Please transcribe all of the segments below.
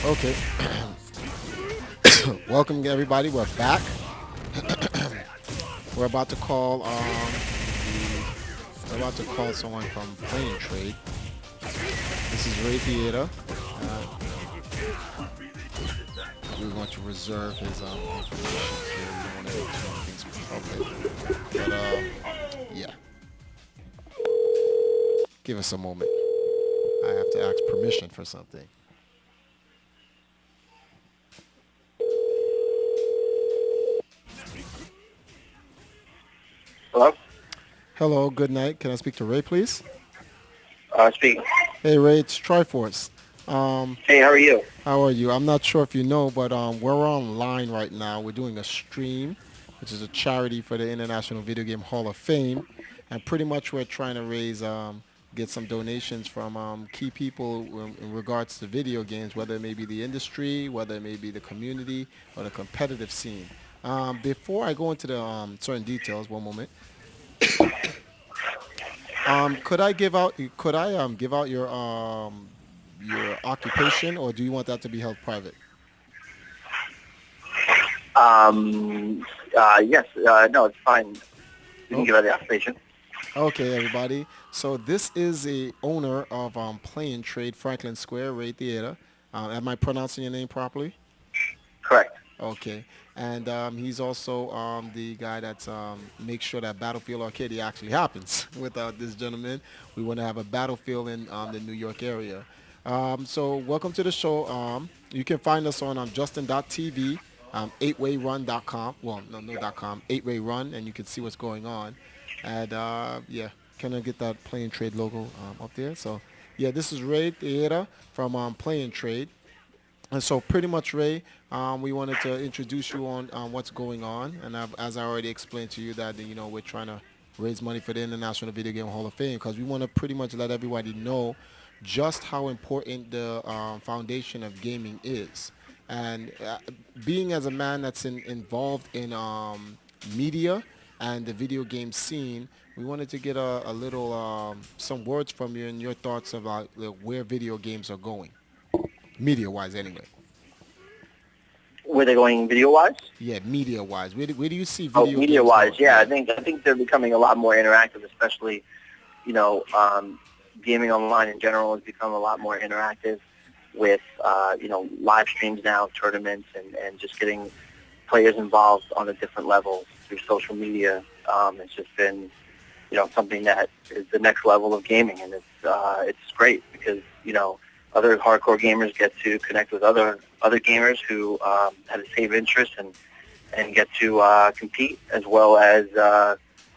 Okay. Welcome everybody. We're back. We're about to call we're about to call someone from Plane Trade. This is Ray Tejeda. We're going to reserve his information here. We don't want to make too many things public. But yeah, give us a moment. I have to ask permission for something. Hello? Hello, good night. Can I speak to Ray, please? Speaking. Hey Ray, it's Triforce. Um, Hey, how are you? How are you? I'm not sure if you know, but we're online right now. We're doing a stream, which is a charity for the International Video Game Hall of Fame, and pretty much we're trying to get some donations from key people in regards to video games, whether it may be the industry, whether it may be the community, or the competitive scene. Before I go into the certain details, one moment. Could I give out your occupation, or do you want that to be held private? Yes, no, it's fine. You can Oh, give out the occupation. okay, everybody. So this is a owner of Play and Trade Franklin Square, Ray Theater. Am I pronouncing your name properly? Correct. Okay. And he's also the guy that's makes sure that Battlefield Arcadia actually happens. Without this gentleman, we want to have a battlefield in the New York area. So welcome to the show. You can find us on Justin.tv, 8wayrun.com. Well, no .com, 8wayrun, and you can see what's going on. And yeah, can I get that Play and Trade logo up there? So yeah, this is Ray Theater from Play and Trade. And so pretty much, Ray, we wanted to introduce you on what's going on. And as I already explained to you that, we're trying to raise money for the International Video Game Hall of Fame because we want to pretty much let everybody know just how important the foundation of gaming is. And being as a man that's involved in media and the video game scene, we wanted to get a little, some words from you and your thoughts about where video games are going, media-wise anyway. Where they're going video-wise? Yeah, media wise, where do you see Oh, video games media-wise, going? yeah. Yeah. I think they're becoming a lot more interactive, especially, you know, gaming online in general has become a lot more interactive with, live streams now, tournaments, and just getting players involved on a different level through social media. It's just been, something that is the next level of gaming, and it's great because other hardcore gamers get to connect with other gamers who have the same interests and get to compete as well as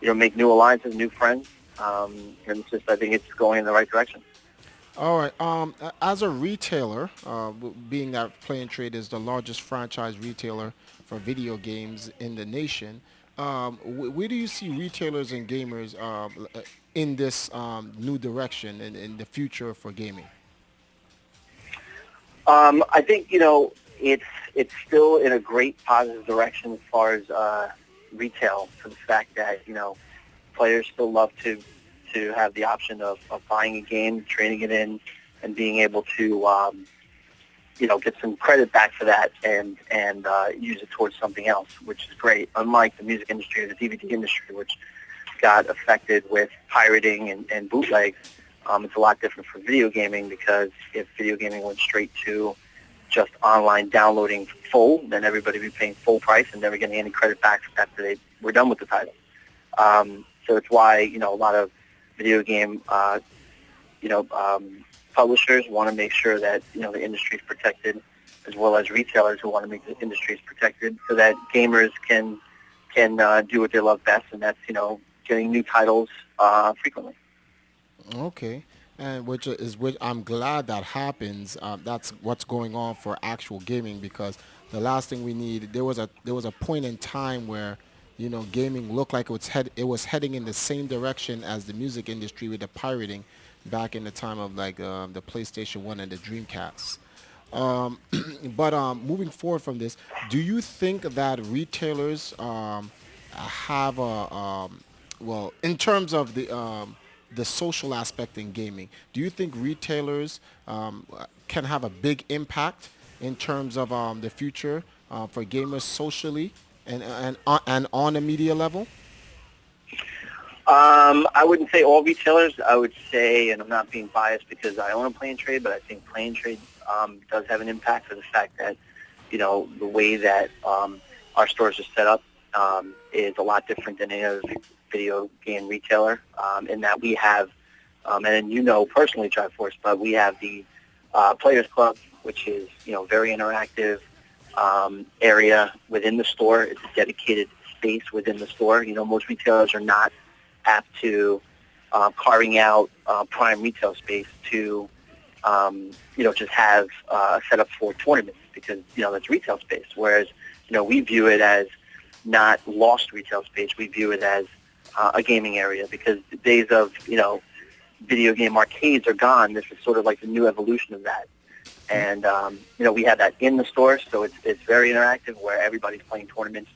make new alliances, new friends, and it's just I think it's going in the right direction. All right. As a retailer, being that Play and Trade is the largest franchise retailer for video games in the nation, where do you see retailers and gamers in this new direction and in the future for gaming? I think it's still in a great positive direction as far as retail, for the fact that players still love to have the option of buying a game, trading it in, and being able to get some credit back for that and use it towards something else, which is great. Unlike the music industry or the DVD industry, which got affected with pirating and bootlegs, it's a lot different for video gaming because if video gaming went straight to just online downloading full, then everybody would be paying full price and never getting any credit back after they were done with the title. So it's why a lot of video game publishers want to make sure that the industry is protected, as well as retailers who want to make the industry protected, so that gamers can do what they love best, and that's getting new titles frequently. Okay, and which I'm glad that happens. That's what's going on for actual gaming because the last thing we need there was a point in time where gaming looked like it was heading in the same direction as the music industry with the pirating back in the time of like the PlayStation One and the Dreamcast. Um, but moving forward from this, do you think that retailers have well, in terms of the social aspect in gaming, do you think retailers can have a big impact in terms of the future for gamers socially and on a media level? I wouldn't say all retailers. I would say, and I'm not being biased because I own a play and trade, but I think play and trade does have an impact for the fact that, the way that our stores are set up is a lot different than any other video game retailer in that we have, and personally Triforce, but we have the Players Club, which is, very interactive area within the store. It's a dedicated space within the store. Most retailers are not apt to carving out prime retail space to, just have set up for tournaments because, that's retail space. Whereas, we view it as not lost retail space. We view it as a gaming area because the days of, video game arcades are gone. This is sort of like the new evolution of that. And, we have that in the store, so it's very interactive where everybody's playing tournaments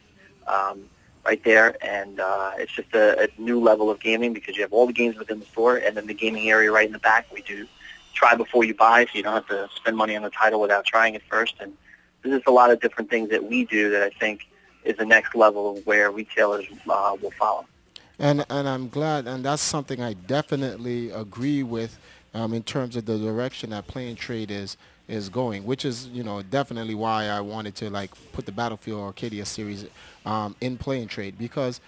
right there. And it's just a new level of gaming because you have all the games within the store and then the gaming area right in the back. We do try before you buy, so you don't have to spend money on the title without trying it first. And there's just a lot of different things that we do that I think is the next level of where retailers will follow. And I'm glad, and that's something I definitely agree with in terms of the direction that Play and Trade is going, which is definitely why I wanted to like put the Battlefield Arcadia series in Play and Trade because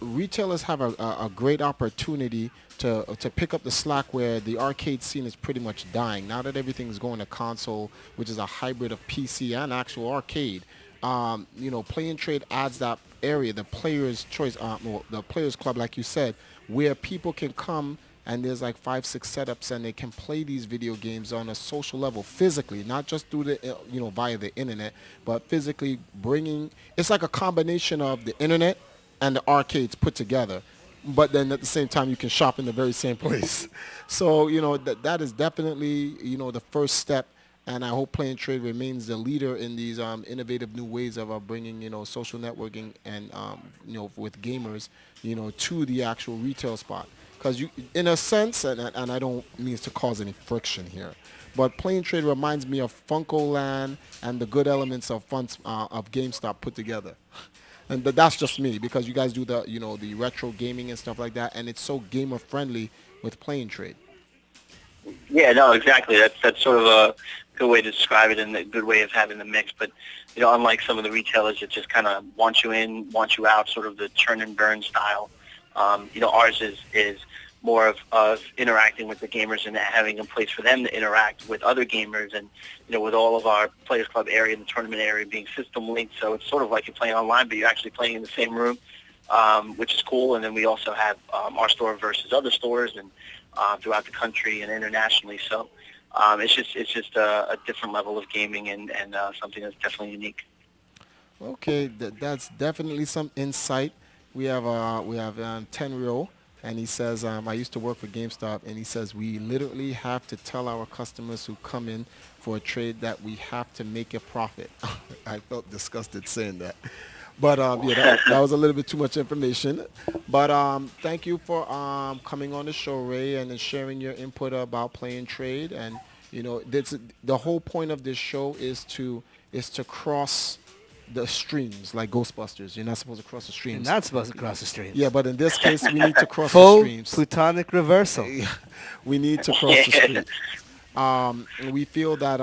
retailers have a great opportunity to pick up the slack where the arcade scene is pretty much dying now that everything's going to console, which is a hybrid of PC and actual arcade. Play and trade adds that area, the players' choice, well, the players' club, like you said, where people can come and there's like 5, 6 setups and they can play these video games on a social level, physically, not just through the, via the internet, but physically bringing. It's like a combination of the internet and the arcades put together. But then at the same time, you can shop in the very same place. So that is definitely the first step, and I hope Play and Trade remains the leader in these innovative new ways of bringing social networking and with gamers to the actual retail spot. Because you, in a sense, and I don't mean to cause any friction here, but Play and Trade reminds me of Funko Land and the good elements of GameStop put together. And that's just me because you guys do the retro gaming and stuff like that, and it's so gamer friendly with Play and Trade. Yeah, no, exactly. That's sort of a good way to describe it and a good way of having the mix. But unlike some of the retailers that just kind of want you in, want you out, sort of the churn and burn style, ours is more of interacting with the gamers and having a place for them to interact with other gamers and, with all of our Players Club area and the tournament area being system linked. So it's sort of like you're playing online, but you're actually playing in the same room, which is cool. And then we also have our store versus other stores and throughout the country and internationally. So it's just a different level of gaming and something that's definitely unique. Okay, that's definitely some insight. We have 10 and he says I used to work for GameStop, and he says we literally have to tell our customers who come in for a trade that we have to make a profit. I felt disgusted saying that, but yeah, that was a little bit too much information. But thank you for coming on the show, Ray, and then sharing your input about playing trade. And this, the whole point of this show is to cross the streams like Ghostbusters. You're not supposed to cross the You're streams. not supposed to cross the Yeah, streams. but in this case, we need to cross the Full streams. plutonic reversal. We need to cross the Yeah. streams. We feel that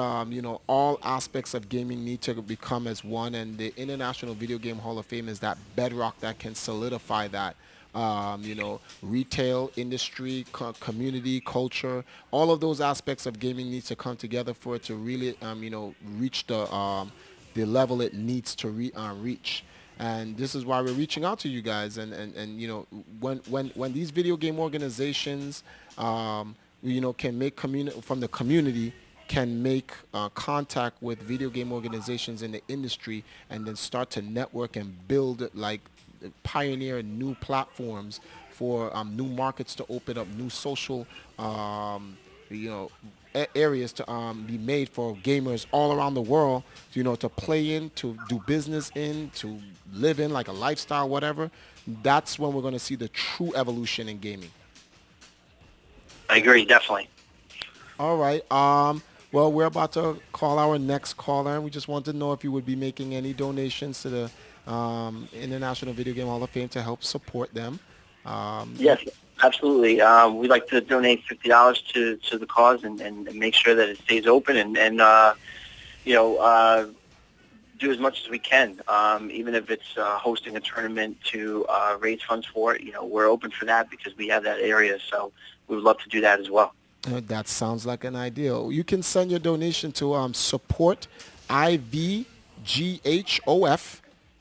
all aspects of gaming need to become as one, and the International Video Game Hall of Fame is that bedrock that can solidify that. Retail, industry, community, culture, all of those aspects of gaming needs to come together for it to really, reach the level it needs to reach. And this is why we're reaching out to you guys. And when these video game organizations, can make from the community, can make contact with video game organizations in the industry, and then start to network and build like pioneer new platforms for new markets to open up, new social you know areas to be made for gamers all around the world, to play in, to do business in, to live in, like a lifestyle, whatever. That's when we're going to see the true evolution in gaming. I agree, definitely. All right. Well, we're about to call our next caller, and we just want to know if you would be making any donations to the International Video Game Hall of Fame to help support them. Yes, absolutely. We'd like to donate $50 to the cause and make sure that it stays open and you know, do as much as we can, even if it's hosting a tournament to raise funds for it. We're open for that because we have that area, so we would love to do that as well. That sounds like an ideal. You can send your donation to support IVGHOF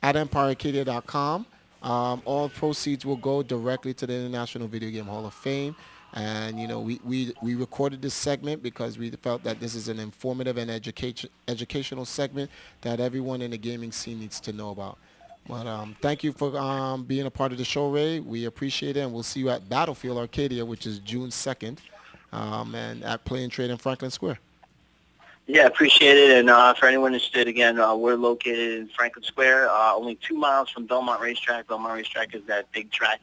at EmpireArcadia.com. All proceeds will go directly to the International Video Game Hall of Fame. And, we recorded this segment because we felt that this is an informative and educational segment that everyone in the gaming scene needs to know about. But thank you for being a part of the show, Ray. We appreciate it, and we'll see you at Battlefield Arcadia, which is June 2nd, and at Play and Trade in Franklin Square. Yeah, appreciate it. And for anyone interested, again, we're located in Franklin Square, only 2 miles from Belmont Racetrack. Belmont Racetrack is that big track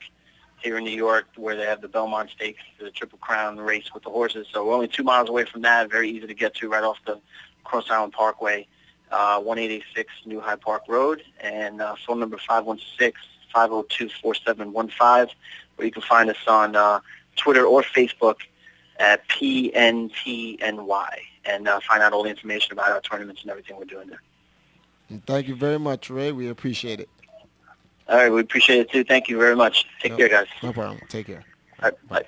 here in New York where they have the Belmont Stakes, the Triple Crown race with the horses. So we're only 2 miles away from that. Very easy to get to right off the Cross Island Parkway, 1886 New High Park Road, and phone number 516-502-4715, or you can find us on Twitter or Facebook at PnTNY and find out all the information about our tournaments and everything we're doing there. And thank you very much, Ray. We appreciate it. All right, we appreciate it too. Thank you very much. Take No, care, guys. no problem. Take care. All right, Bye.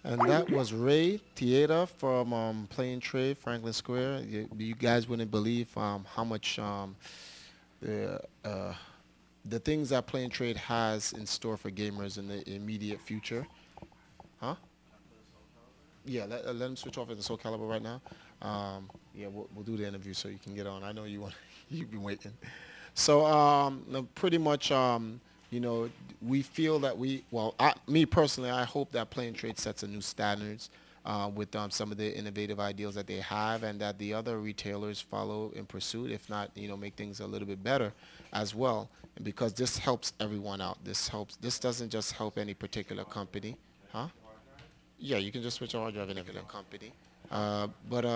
bye. And that was Ray Tejeda from Play and Trade, Franklin Square. You guys wouldn't believe how much the the things that Play and Trade has in store for gamers in the immediate future. Huh? Yeah, let him switch off at the Soul Calibur right now. Yeah, we'll do the interview so you can get on. I know you want you've been waiting. So no, pretty much, you know, we feel that me personally, I hope that Play and Trade sets a new standards with some of the innovative ideals that they have, and that the other retailers follow in pursuit. If not, make things a little bit better as well. And because this helps everyone out. This helps. This doesn't just help any particular company, huh? Yeah, you can just switch a hard drive and everything. But